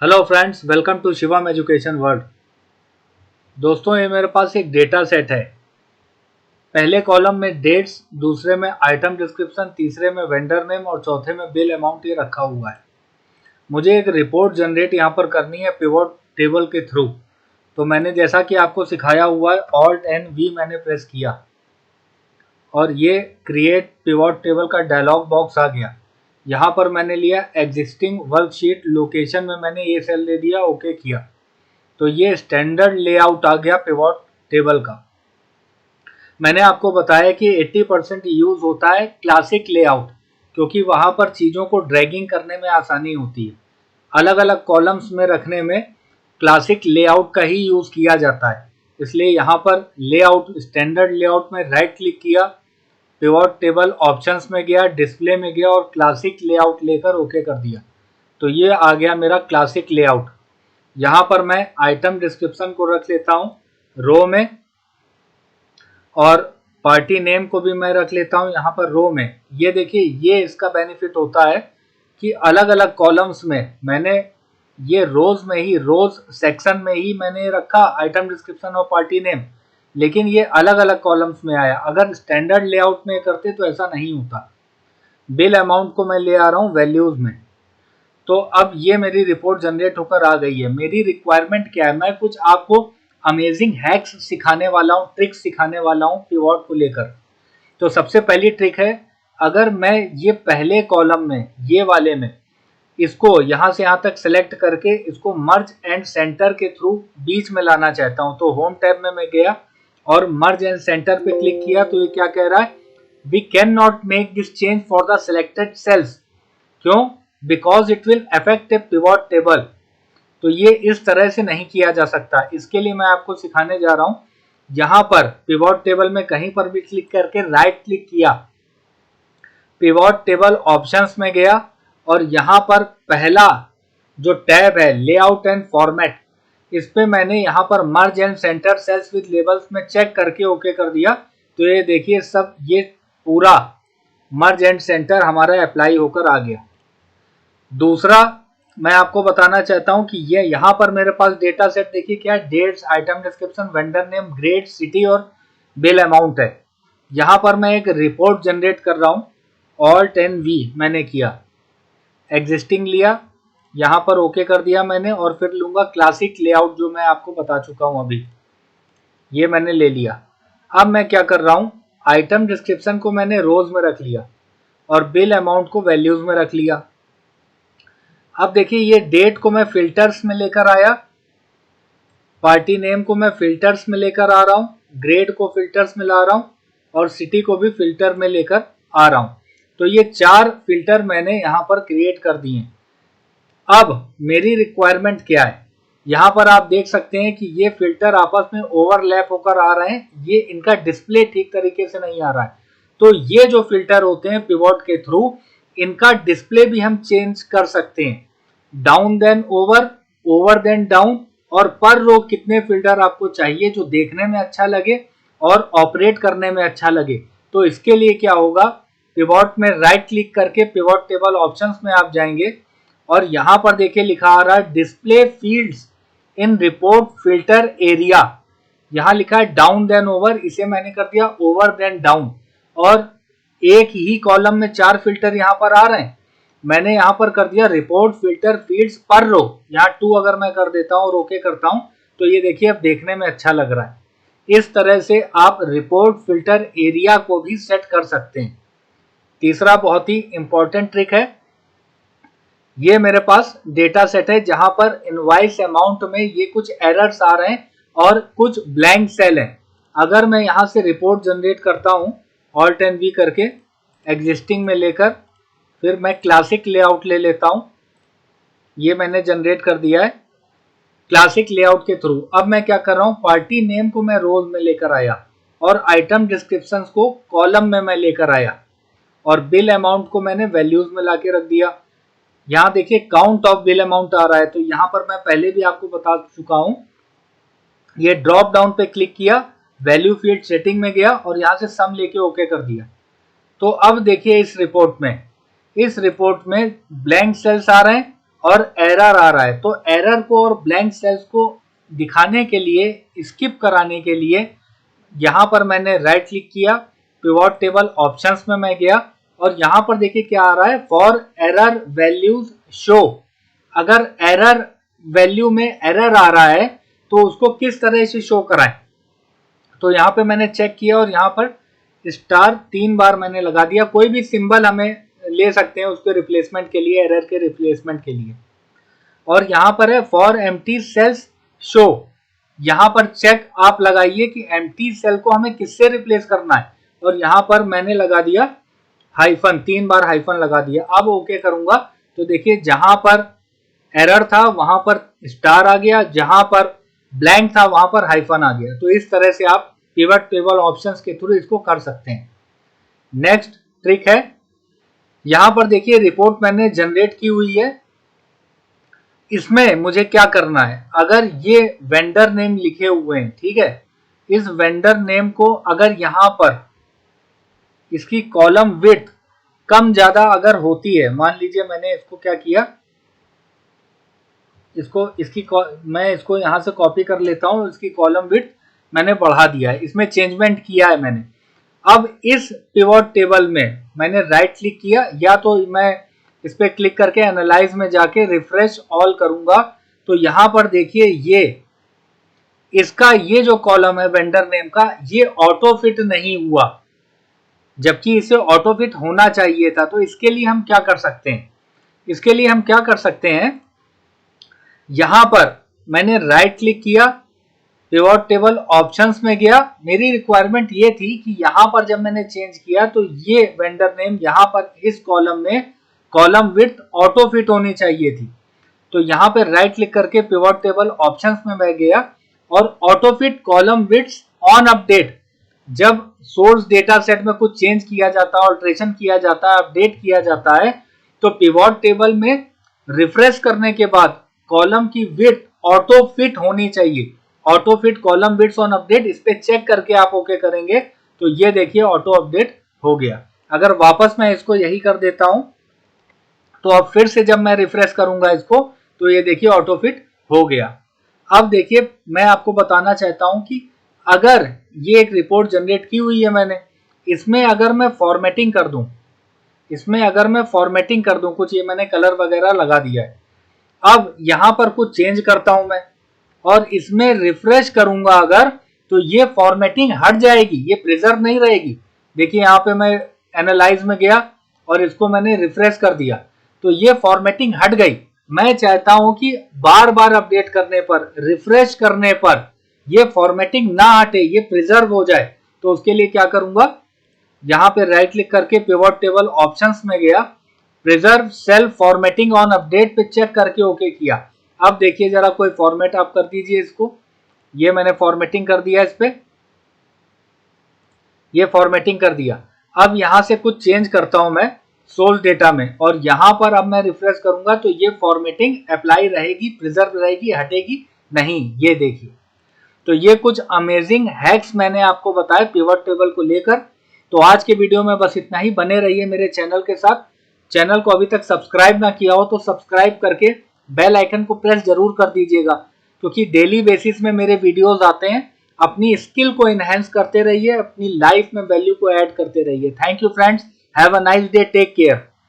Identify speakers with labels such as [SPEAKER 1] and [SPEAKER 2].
[SPEAKER 1] Hello friends, welcome to Shivam education world. दोस्तों, ये मेरे पास एक डेटा सेट है। पहले कॉलम में डेट्स, दूसरे में आइटम डिस्क्रिप्शन, तीसरे में वेंडर नेम और चौथे में बिल अमाउंट ये रखा हुआ है। मुझे एक रिपोर्ट जनरेट यहाँ पर करनी है पिवोट टेबल के थ्रू। तो मैंने जैसा कि आपको सिखाया हुआ है ऑल्ट एंड वी मैंने प्रेस किया और ये क्रिएट पिवोट टेबल का डायलॉग बॉक्स आ गया। यहाँ पर मैंने लिया एग्जिस्टिंग वर्कशीट, लोकेशन में मैंने ये सेल दे दिया, ओके किया। तो ये स्टैंडर्ड लेआउट आ गया पिवोट टेबल का। मैंने आपको बताया कि 80% यूज होता है क्लासिक लेआउट, क्योंकि वहां पर चीज़ों को ड्रैगिंग करने में आसानी होती है। अलग अलग कॉलम्स में रखने में क्लासिक लेआउट का ही यूज किया जाता है। इसलिए यहाँ पर लेआउट, स्टैंडर्ड लेआउट में राइट क्लिक किया, पिवोट टेबल ऑप्शंस में गया, डिस्प्ले में गया और क्लासिक लेआउट लेकर ओके कर दिया। तो ये आ गया मेरा क्लासिक लेआउट। यहाँ पर मैं आइटम डिस्क्रिप्शन को रख लेता हूँ रो में और पार्टी नेम को भी मैं रख लेता हूँ यहाँ पर रो में। ये देखिए, ये इसका बेनिफिट होता है कि अलग अलग कॉलम्स में मैंने ये रोज में ही, रोज सेक्शन में ही मैंने रखा आइटम डिस्क्रिप्शन और पार्टी नेम, लेकिन ये अलग अलग कॉलम्स में आया। अगर स्टैंडर्ड लेआउट में करते तो ऐसा नहीं होता। बिल अमाउंट को मैं ले आ रहा हूँ वैल्यूज में। तो अब ये मेरी रिपोर्ट जनरेट होकर आ गई है। मेरी रिक्वायरमेंट क्या है, मैं कुछ आपको अमेजिंग हैक्स सिखाने वाला हूँ, ट्रिक्स सिखाने वाला हूँ पिवोट को लेकर। तो सबसे पहली ट्रिक है, अगर मैं ये पहले कॉलम में, ये वाले में, इसको यहाँ से यहाँ तक सेलेक्ट करके इसको मर्ज एंड सेंटर के थ्रू बीच में लाना चाहता हूँ, तो होम टैब में मैं गया और मर्ज एंड सेंटर पे क्लिक किया। तो ये क्या कह रहा है, we can not make this change for the selected cells. क्यों? Because it will affect a pivot table. तो ये इस तरह से नहीं किया जा सकता। इसके लिए मैं आपको सिखाने जा रहा हूं। यहां पर पिवोट टेबल में कहीं पर भी क्लिक करके राइट क्लिक किया, पिवोट टेबल ऑप्शंस में गया और यहां पर पहला जो टैब है लेआउट एंड फॉर्मेट, इस पे मैंने यहां पर merge and center cells with labels में चेक करके ओके कर दिया। तो ये देखिए, सब ये पूरा मर्ज एंड सेंटर हमारा अप्लाई होकर आ गया। दूसरा मैं आपको बताना चाहता हूं कि ये यहाँ पर मेरे पास डेटा सेट देखिए क्या है, dates, item description, vendor name, grade, city और बिल अमाउंट है। यहाँ पर मैं एक रिपोर्ट जनरेट कर रहा हूँ। ऑल्ट एंड वी मैंने किया, एग्जिस्टिंग लिया, यहाँ पर ओके कर दिया मैंने और फिर लूंगा क्लासिक लेआउट जो मैं आपको बता चुका हूँ अभी, ये मैंने ले लिया। अब मैं क्या कर रहा हूँ, आइटम डिस्क्रिप्शन को मैंने रोज में रख लिया और बिल अमाउंट को वैल्यूज में रख लिया। अब देखिए, ये डेट को मैं फिल्टर्स में लेकर आया, पार्टी नेम को मैं फिल्टर्स में लेकर आ रहा हूँ, ग्रेड को फिल्टर्स में ला रहा हूँ और सिटी को भी फिल्टर में लेकर आ रहा हूँ। तो ये 4 फिल्टर मैंने यहाँ पर क्रिएट कर दिए। अब मेरी रिक्वायरमेंट क्या है, यहाँ पर आप देख सकते हैं कि ये फिल्टर आपस में ओवरलैप होकर आ रहे हैं, ये इनका डिस्प्ले ठीक तरीके से नहीं आ रहा है। तो ये जो फिल्टर होते हैं पिवोट के थ्रू, इनका डिस्प्ले भी हम चेंज कर सकते हैं। Down then over, over then down और पर रो कितने फिल्टर आपको चाहिए जो देखने में अच्छा लगे और ऑपरेट करने में अच्छा लगे। तो इसके लिए क्या होगा, पिवोट में राइट क्लिक करके पिवोट टेबल ऑप्शंस में आप जाएंगे और यहां पर देखिए लिखा आ रहा है display fields in report filter area. यहां लिखा है डाउन देन ओवर, इसे मैंने कर दिया ओवर देन डाउन और एक ही कॉलम में 4 फिल्टर यहां पर आ रहे हैं। मैंने यहां पर कर दिया रिपोर्ट फिल्टर फील्ड्स पर रो, यहाँ 2 अगर मैं कर देता हूं और ओके करता हूं तो ये देखिए अब देखने में अच्छा लग रहा है। इस तरह से आप रिपोर्ट फिल्टर एरिया को भी सेट कर सकते हैं। तीसरा बहुत ही इंपॉर्टेंट ट्रिक है, ये मेरे पास डेटा सेट है जहां पर इनवॉइस अमाउंट में ये कुछ एरर्स आ रहे हैं और कुछ ब्लैंक सेल हैं। अगर मैं यहां से रिपोर्ट जनरेट करता हूं ऑल्ट एंड वी करके, एग्जिस्टिंग में लेकर फिर मैं क्लासिक लेआउट ले लेता हूं, ये मैंने जनरेट कर दिया है क्लासिक लेआउट के थ्रू। अब मैं क्या कर रहा हूं, पार्टी नेम को मैं रोज में लेकर आया और आइटम डिस्क्रिप्शन को कॉलम में मैं लेकर आया और बिल अमाउंट को मैंने वैल्यूज में लाके रख दिया। यहाँ देखिए काउंट ऑफ बिल अमाउंट आ रहा है, तो यहाँ पर मैं पहले भी आपको बता चुका हूं, ये ड्रॉप डाउन पे क्लिक किया, वैल्यू फील्ड सेटिंग में गया और यहाँ से सम लेके ओके कर दिया। तो अब देखिए इस रिपोर्ट में ब्लैंक सेल्स आ रहे हैं और एरर आ रहा है। तो एरर को और ब्लैंक सेल्स को दिखाने के लिए, स्किप कराने के लिए यहाँ पर मैंने राइट क्लिक किया, पिवट टेबल ऑप्शंस में मैं गया और यहाँ पर देखिए क्या आ रहा है, फॉर एरर वैल्यूज शो। अगर एरर वैल्यू में एरर आ रहा है तो उसको किस तरह से शो कराएं। तो यहाँ पे मैंने चेक किया और यहाँ पर स्टार 3 बार मैंने लगा दिया। कोई भी सिंबल हमें ले सकते हैं उसके रिप्लेसमेंट के लिए, एरर के रिप्लेसमेंट के लिए। और यहाँ पर है फॉर एम्प्टी सेल्स शो, यहाँ पर चेक आप लगाइए कि एम्प्टी सेल को हमें किससे रिप्लेस करना है। और यहाँ पर मैंने लगा दिया हाइफन, 3 बार हाइफन लगा दिया। अब ओके करूंगा तो देखिए जहां पर एरर था वहां पर स्टार आ गया, जहां पर ब्लैंक था वहां पर हाइफन आ गया। तो इस तरह से आप पिवट टेबल ऑप्शंस के थ्रू इसको कर सकते हैं। नेक्स्ट ट्रिक है, यहां पर देखिए रिपोर्ट मैंने जनरेट की हुई है। इसमें मुझे क्या करना है, अगर ये वेंडर नेम लिखे हुए हैं, ठीक है, इस वेंडर नेम को अगर यहां पर इसकी कॉलम विड्थ कम ज्यादा अगर होती है, मान लीजिए मैंने इसको क्या किया, मैं इसको यहां से कॉपी कर लेता हूं, इसकी कॉलम विड्थ मैंने बढ़ा दिया है, इसमें चेंजमेंट किया है मैंने। अब इस पिवट टेबल में मैंने राइट क्लिक किया, या तो मैं इस पे क्लिक करके एनालाइज में जाके रिफ्रेश ऑल करूंगा तो यहां पर देखिए इसका ये जो कॉलम है वेंडर नेम का, ये ऑटो फिट नहीं हुआ, जबकि इसे ऑटो फिट होना चाहिए था। तो इसके लिए हम क्या कर सकते हैं, इसके लिए हम क्या कर सकते हैं, यहां पर मैंने राइट क्लिक किया, पिवट टेबल ऑप्शंस में गया। मेरी रिक्वायरमेंट ये थी कि यहां पर जब मैंने चेंज किया तो ये वेंडर नेम यहां पर इस कॉलम में कॉलम विड्थ ऑटो फिट होनी चाहिए थी। तो यहां पर राइट क्लिक करके पिवट टेबल ऑप्शंस में मैं गया और auto fit column width on update, जब सोर्स डेटा सेट में कुछ चेंज किया जाता है, ऑल्ट्रेशन किया जाता है, अपडेट किया जाता है, तो पिवट टेबल में रिफ्रेश करने के बाद कॉलम की विड्थ ऑटो फिट होनी चाहिए। Auto fit column width on update, इस पे चेक करके आप ओके करेंगे तो ये देखिए ऑटो अपडेट हो गया। अगर वापस मैं इसको यही कर देता हूं तो अब फिर से जब मैं रिफ्रेश करूंगा इसको तो ये देखिए ऑटो फिट हो गया। अब देखिए मैं आपको बताना चाहता हूं कि अगर ये एक रिपोर्ट जनरेट की हुई है मैंने, इसमें अगर मैं फॉर्मेटिंग कर दूं, कुछ ये मैंने कलर वगैरह लगा दिया है, अब यहां पर कुछ चेंज करता हूं मैं और इसमें रिफ्रेश करूंगा अगर, तो ये फॉर्मेटिंग हट जाएगी, ये प्रिजर्व नहीं रहेगी। देखिए यहाँ पे मैं एनालाइज में गया और इसको मैंने रिफ्रेश कर दिया तो ये फॉर्मेटिंग हट गई। मैं चाहता हूं कि बार बार अपडेट करने पर, रिफ्रेश करने पर ये फॉर्मेटिंग ना हटे, ये प्रिजर्व हो जाए। तो उसके लिए क्या करूंगा, यहां पे राइट क्लिक करके पिवट टेबल ऑप्शंस में गया, preserve cell formatting on update पे चेक करके ओके किया। अब देखिए जरा कोई फॉर्मेट आप कर दीजिए इसको, ये मैंने फॉर्मेटिंग कर दिया, इस पे ये फॉर्मेटिंग कर दिया। अब यहां से कुछ चेंज करता हूं मैं सोर्स डेटा में और यहां पर अब मैं रिफ्रेश करूंगा तो ये फॉर्मेटिंग अप्लाई रहेगी, प्रिजर्व रहेगी, हटेगी नहीं। ये देखिए, तो ये कुछ अमेजिंग हैक्स मैंने आपको बताए पिवट टेबल को लेकर। तो आज के वीडियो में बस इतना ही। बने रहिए मेरे चैनल के साथ। चैनल को अभी तक सब्सक्राइब ना किया हो तो सब्सक्राइब करके बेल आइकन को प्रेस जरूर कर दीजिएगा, क्योंकि डेली बेसिस में मेरे वीडियोस आते हैं। अपनी स्किल को इनहेंस करते रहिए, अपनी लाइफ में वैल्यू को ऐड करते रहिए। Thank you friends, have a nice day, take care.